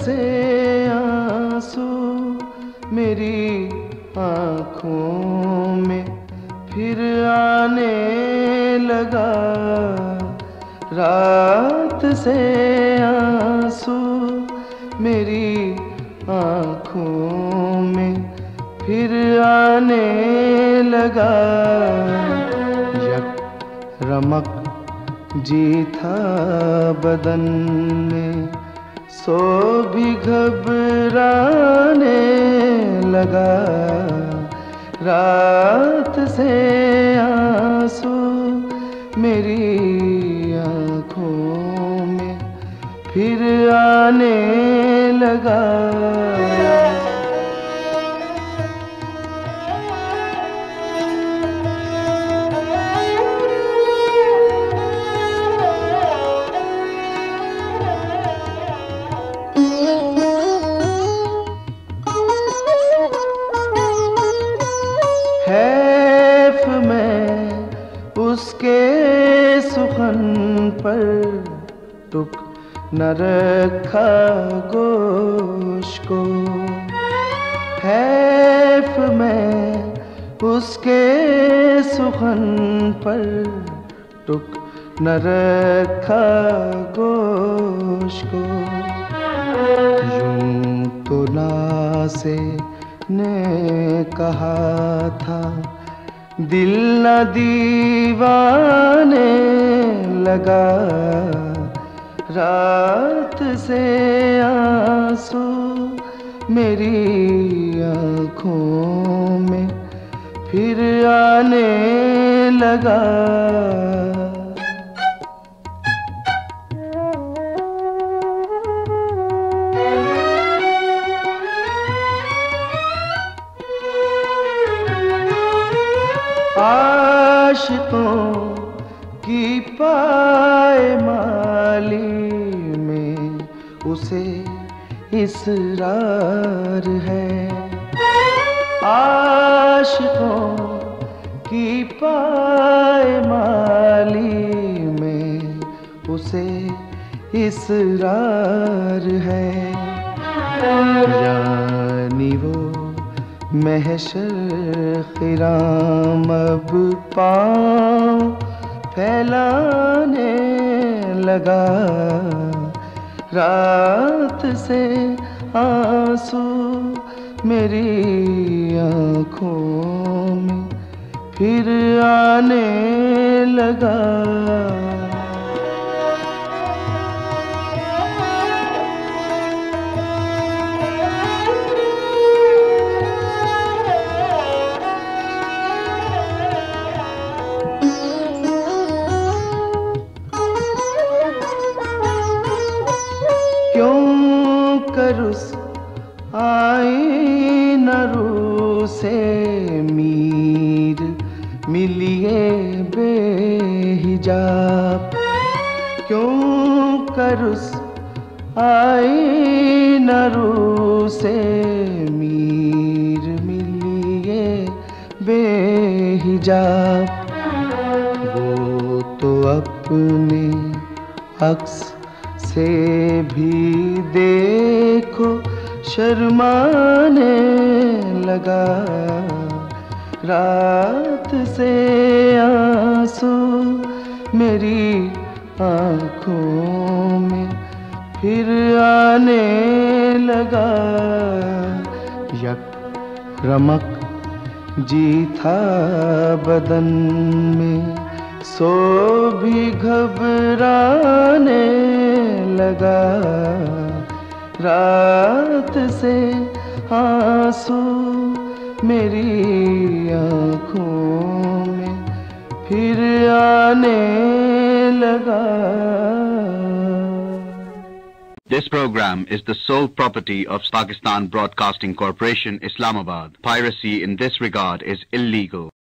से आंसू मेरी आँखों में फिर आने लगा। रात से आंसू मेरी आँखों में फिर आने लगा। यक रमक जी था बदन में, सो भी घबराने लगा। रात से आंसू मेरी आँखों में फिर आने लगा। हैफ में उसके सुखन पर टुक न रखा गोश्त को। हैफ में उसके सुखन पर टुक न रखा गोश्त को। यूं तो नासे ने कहा था दिल न दीवाने लगा। रात से आंसू मेरी आँखों में फिर आने लगा। आशिकों की पायमाली में उसे इसरार है। आशिकों की पायमाली में उसे इसरार है। यानी वो महशर ख़िराम अब पाँव फैलाने लगा। रात से आंसू मेरी आँखों में फिर आने लगा। क्यों करुस आईना रू से मीर मिलिए बेहिजाब। क्यों करुस आईना रू से मीर मिलिए बेहिजाब। वो तो अपने अक्स से भी देखो शर्माने लगा। रात से आंसू मेरी आँखों में फिर आने लगा। यक रमक जी था बदन में, सो भी घबराने लगा। रात से आंसू मेरी आँखों में फिर आने लगा। This program is the sole property of Pakistan Broadcasting Corporation, Islamabad. Piracy in this regard is illegal.